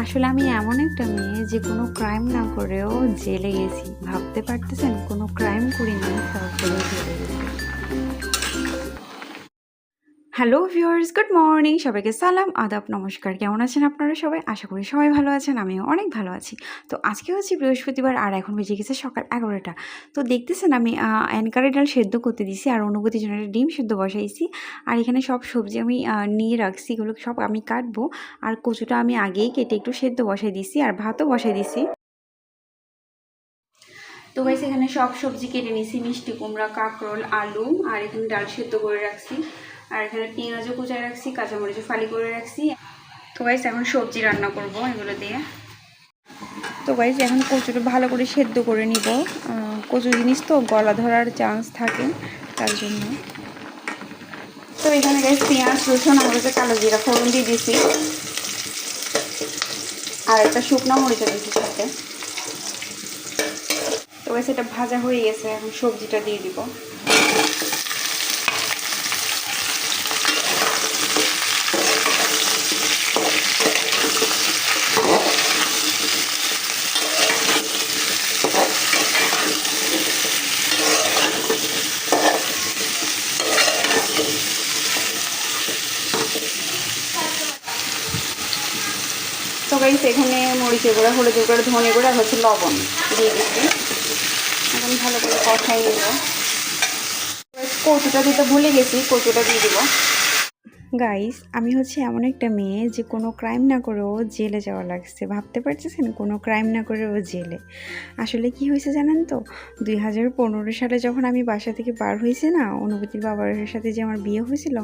আসলে আমি এমন একটা মেয়ে যে কোনো ক্রাইম না করেও জেলে গেছি। ভাবতে পারতেছেন, কোনো ক্রাইম করিনি, তারপরেও জেলে গেছি। Hello viewers, good morning. সবাইকে সালাম, আদাব, নমস্কার। কেমন আছেন আপনারা সবাই? আশা করি সবাই ভালো আছেন, আমিও অনেক ভালো আছি। তো আজকে হচ্ছে বৃহস্পতিবার আর এখন বেজে গেছে সকাল 11টা। তো দেখতেছেন আমি অ্যানকারি ডাল সেদ্ধ করতে দিছি আর অনুভূতির জন্য একটা ডিম সেদ্ধ বসাইছি। আর এখানে সব সবজি আমি নিয়ে রাখছি, এগুলো সব আমি কাটবো। আর কচুটা আমি আগেই কেটে একটু সেদ্ধ বসাই দিছি আর ভাতও বসাই দিছি। তো গাইস এখানে সব সবজি কেটে নিছি, মিষ্টি কুমড়া, কাঁকরোল, আলু, আর এখানে ডাল সেদ্ধ করে রাখছি। আর এখানে পেঁয়াজও কুচায় রাখছি, কাঁচামরিচও ফালি করে রাখছি। তো গাইস এখন সবজি রান্না করব এগুলো দিয়ে। তো গাইস এখন কচুটা ভালো করে সেদ্ধ করে নিব। কচু জিনিস তো গলা ধরার চান্স থাকে, তার জন্য। তো এখানে গাইস পেঁয়াজ, রসুন আর হচ্ছে কালো জিরা ফোড়ন দিয়ে দিছি, আর একটা শুকনো মরিচও দিছি সাথে। তো গাইস এটা ভাজা হয়ে গেছে, এখন সবজিটা দিয়ে দিব। তো গাইস এখানে মরিচের গুঁড়া, হলুদের গুঁড়া, ধনে গুঁড়া আর হচ্ছে লবণ দিয়ে দিচ্ছি। এখন ভালো করে কষাই নেব। কচুটা দিতে ভুলে গেছি, কচুটা দিয়ে দিব। গাইস আমি হচ্ছে এমন একটা মেয়ে যে কোনো ক্রাইম না করেও জেলে যাওয়া লাগছে। ভাবতে পারতেছেন, কোনো ক্রাইম না করেও জেলে। আসলে কি হয়েছে জানেন তো, 2015 সালে যখন আমি বাসা থেকে বার হয়েছি না, অনুভূতির বাবার সাথে যে আমার বিয়ে হয়েছিল,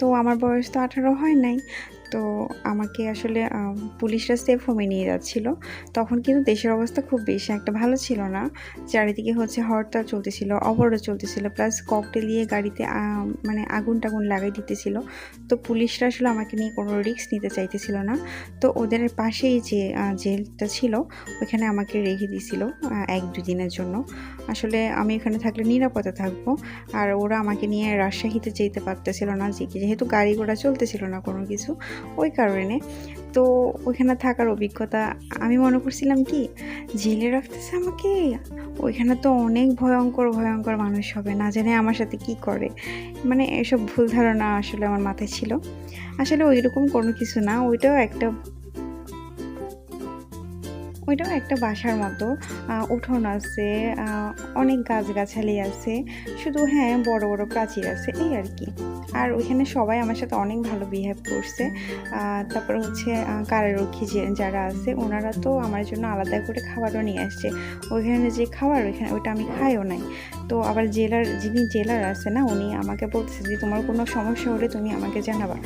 তো আমার বয়স তো 18 হয় নাই। তো আমাকে আসলে পুলিশরা সেফ হোমে নিয়ে যাচ্ছিল। তখন কিন্তু দেশের অবস্থা খুব বেশি একটা ভালো ছিল না। চারিদিকে হচ্ছে হরতাল চলতেছিল, অবরোধ চলতেছিল, প্লাস ককটেল দিয়ে গাড়িতে মানে আগুন টাগুন লাগাই দিতেছিল। তো পুলিশরা আসলে আমাকে নিয়ে কোনো রিস্ক নিতে চাইতেছিল না। তো ওদের পাশেই যে জেলটা ছিল, ওইখানে আমাকে রেখে দিয়েছিল 1-2 দিনের জন্য। আসলে আমি এখানে থাকলে নিরাপদে থাকবো। আর ওরা আমাকে নিয়ে রাজশাহীতে যেতে পারতেছিল না, যেহেতু গাড়ি ঘোড়া চলতেছিল না কোনো কিছু, ওই কারণে। তো ওইখানে থাকার অভিজ্ঞতা, আমি মনে করছিলাম কি জেলে রাখতেছে আমাকে, ওইখানে তো অনেক ভয়ঙ্কর ভয়ঙ্কর মানুষ হবে, না জানে আমার সাথে কি করে। মানে এসব ভুল ধারণা আসলে আমার মাথায় ছিল। আসলে ওইরকম কোনো কিছু না, ওইটাও একটা বাসার মতো। উঠোন আছে, অনেক গাছগাছালি আছে, শুধু হ্যাঁ বড় বড় প্রাচীর আছে, এই আর কি। আর ওইখানে সবাই আমার সাথে অনেক ভালো বিহেভ করছে। তারপরে হচ্ছে কারারক্ষী যারা আছে, ওনারা তো আমার জন্য আলাদা করে খাবারও নিয়ে আসছে। ওইখানে যে খাবার, ওইটা আমি খাইও নাই। তো আবার যিনি জেলার আছে না, উনি আমাকে বলতেছে যে তোমার কোনো সমস্যা হলে তুমি আমাকে জানাবা,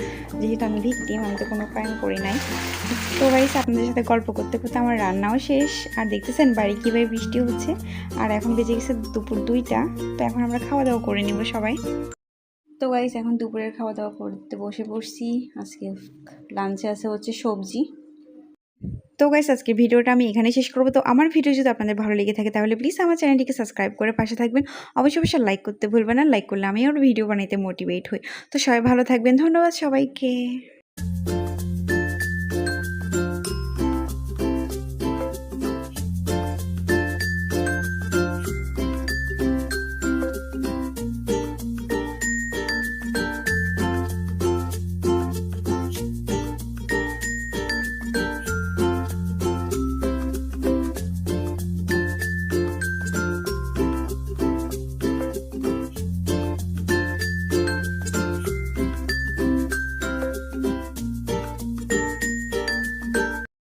যেহেতু আমি ভিকটিম, আমি তো কোনো ক্রাইম করি নাই। তো গাইস আপনাদের সাথে গল্প করতে করতে আমার রান্নাও শেষ। আর দেখতেছেন বাড়ি কীভাবে বৃষ্টি হচ্ছে। আর এখন বেজে গেছে দুপুর 2টা। তো এখন আমরা খাওয়া দাওয়া করে নিব সবাই। তো গাইস এখন দুপুরের খাওয়া দাওয়া করতে বসে পড়ছি। আজকে লাঞ্চে আছে হচ্ছে সবজি। তো গাইস আজকে ভিডিওটা আমি এখানে শেষ করবো। তো আমার ভিডিও যদি আপনাদের ভালো লেগে থাকে তাহলে প্লিজ আমার চ্যানেলটিকে সাবস্ক্রাইব করে পাশে থাকবেন। অবশ্যই লাইক করতে ভুলবেন না, লাইক করলে আমি আরও ভিডিও বানাইতে মোটিভেট হই। তো সবাই ভালো থাকবেন, ধন্যবাদ সবাইকে।